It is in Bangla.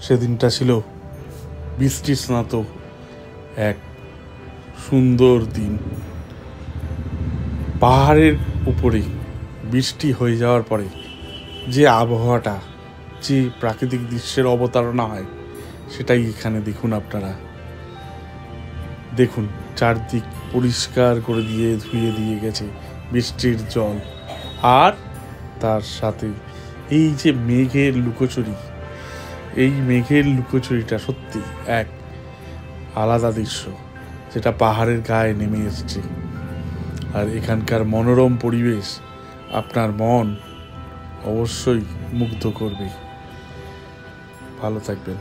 সেদিনটা ছিল বৃষ্টি স্নাত এক সুন্দর দিন। পাহাড়ের উপরে বৃষ্টি হয়ে যাওয়ার পরে যে আবহাওয়াটা, যে প্রাকৃতিক দৃশ্যের অবতারণা হয়, সেটাই এখানে দেখুন। আপনারা দেখুন, চারদিক পরিষ্কার করে ধুয়ে দিয়ে গেছে বৃষ্টির জল, আর তার সাথে এই যে মেঘের লুকোচুরি, এই মেঘের লুকোচুরিটা সত্যি এক আলাদা দৃশ্য, যেটা পাহাড়ের গায়ে নেমে এসছে। আর এখানকার মনোরম পরিবেশ আপনার মন অবশ্যই মুগ্ধ করবে। ভালো থাকবেন।